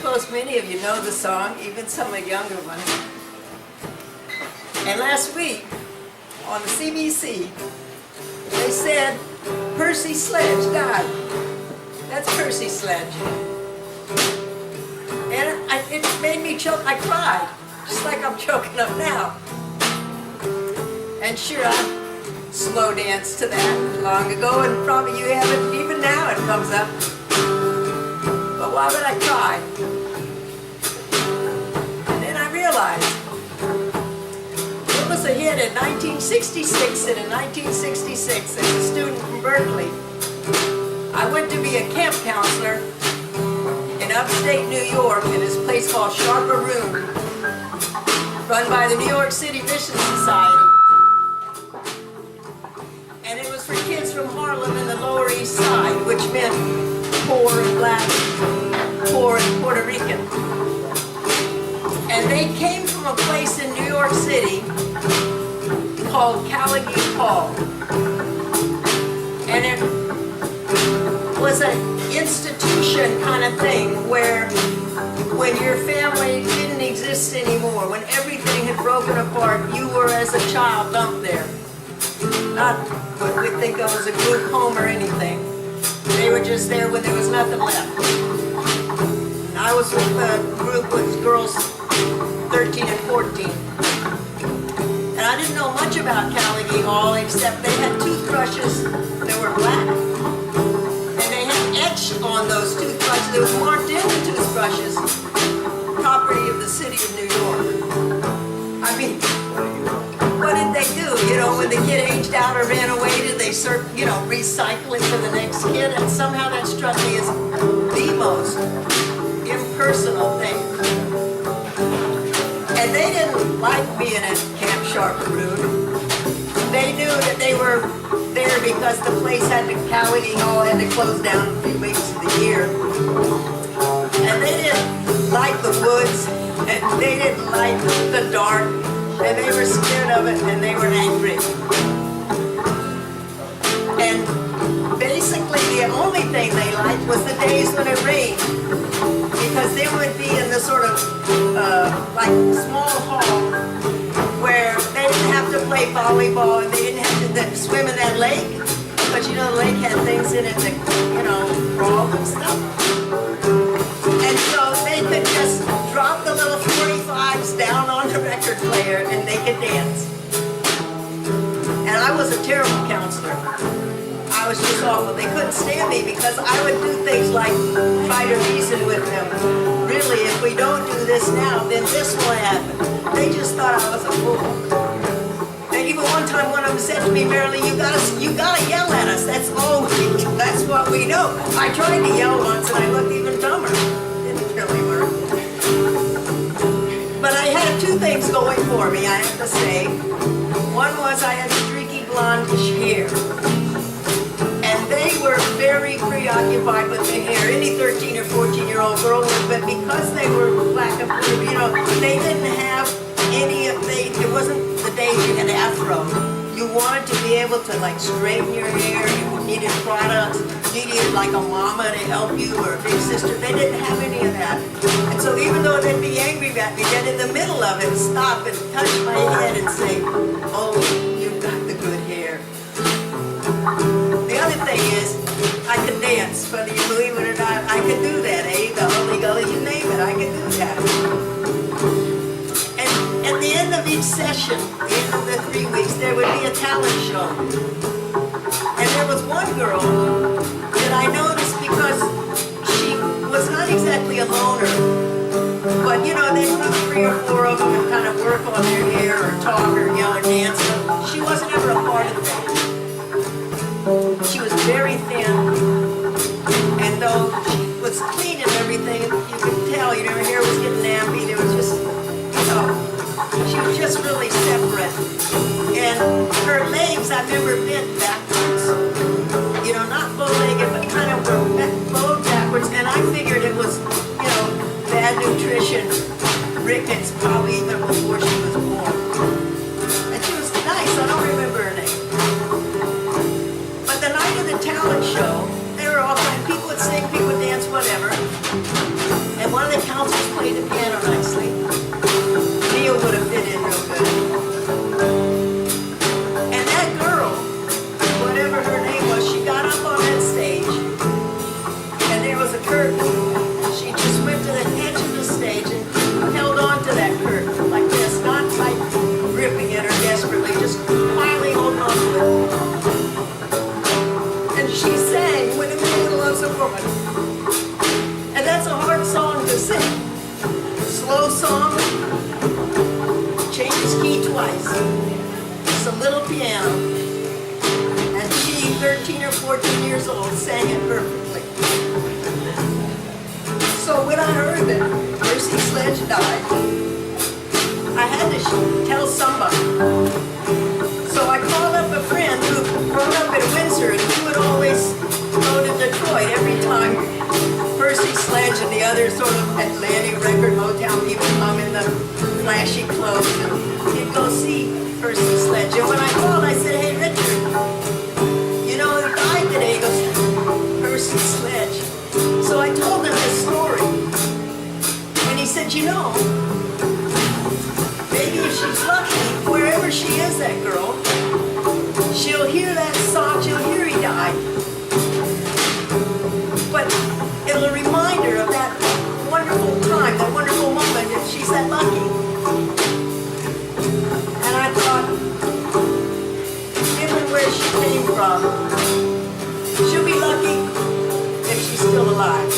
suppose many of you know the song, even some of the younger ones. And last week, on the CBC, they said Percy Sledge died. That's Percy Sledge. And it made me choke. I cried, just like I'm choking up now. And sure, I slow danced to that long ago, and probably you haven't. Even now it comes up. But why would I cry? And then I realized it was a hit in 1966, and in 1966, as a student from Berkeley, I went to be a camp counselor in upstate New York in this place called Sharper Room, run by the New York City Mission Society. And it was for kids from Harlem and the Lower East Side, which meant poor and black, poor and Puerto Rican. And they came from a place in New York City called Cavalcade Hall. And it was an institution kind of thing where when your family didn't exist anymore, when everything had broken apart, you were as a child dumped there. Not what we think of as a group home or anything. They were just there when there was nothing left. And I was with a group with girls 13 and 14. And I didn't know much about Cavalcade Hall except they had toothbrushes that were black. And they had etched on those toothbrushes, that was marked in the toothbrushes, property of the city of New York. I mean, what did they do? You know, when the kid aged out or ran away, did they recycle it for the next kid? And somehow that struck me as the most impersonal thing. And they didn't like being at Camp Sharperoo. They knew that they were there because the place had to, Cavalcade Hall had to close down a few weeks of the year. And they didn't like the woods, and they didn't like the dark, and they were scared of it, and they were angry. And basically the only thing they liked was the days when it rained, because they would be in the sort of like small hall where they didn't have to play volleyball, and they didn't have to swim in that lake, but you know the lake had things in it that, crawl and stuff. And so they could just drop the little 45s down on the record player and they could dance. And I was a terrible counselor. I was just awful. They couldn't stand me because I would do things like try to reason with them. Really, if we don't do this now, then this will happen. They just thought I was a fool. And even one time one of them said to me, Marylee, you gotta yell at us. That's what we know. I tried to yell once and I looked even dumber. Didn't really work. But I had two things going for me, I have to say. One was I had streaky blondish hair. And they were very preoccupied with the hair. Any 13 or 14-year-old girl would, but because they were black and blue, they didn't have any of it wasn't the days you had afro. You wanted to be able to straighten your hair, you needed products, you needed like a mama to help you or a big sister. They didn't have any of that. And so even though they'd be angry at me, then in the middle of it, stop and touch my head and say, oh, you've got the good hair. The other thing is, I could dance, whether you believe it or not, I could do that, the Holy Gully, you name it, I could do that. And at the end of each session, the end of the 3 weeks, there would be a talent show. And there was one girl that I noticed because she was not exactly a loner, but they'd have 3 or 4 of them and kind of work on their hair or talk or yell or dance. She wasn't ever a part of things. She was very thin, and though she was clean and everything, you could tell, her hair was getting nappy. There was just, she was just really separate. And her legs, I remember, bent backwards. Not bow-legged, but kind of bowed backwards. And I figured it was, bad nutrition, rickets, probably even before she was born. And she was nice. I don't remember her name. But the night of the talent show, there were all kinds of people would sing, people would dance, whatever. And one of the woman. And that's a hard song to sing. Slow song, changes key twice. Just a little piano. And she, 13 or 14 years old, sang it perfectly. So when I heard that Percy Sledge died, I had to tell somebody. So I called up a friend who grew up in Windsor, and he would always go to Detroit every time Percy Sledge and the other sort of Atlantic record Motown people come in the flashy clothes, and he'd go see Percy Sledge. And when I called, I said, "Hey, Richard, you know who died today?" He goes, "Percy Sledge." So I told him this story, and he said, "You know, maybe if she's lucky, wherever she is, that girl, she'll hear that song, she'll hear he died. But it'll remind her of that wonderful time, that wonderful moment, if she's that lucky." And I thought, given where she came from, she'll be lucky if she's still alive.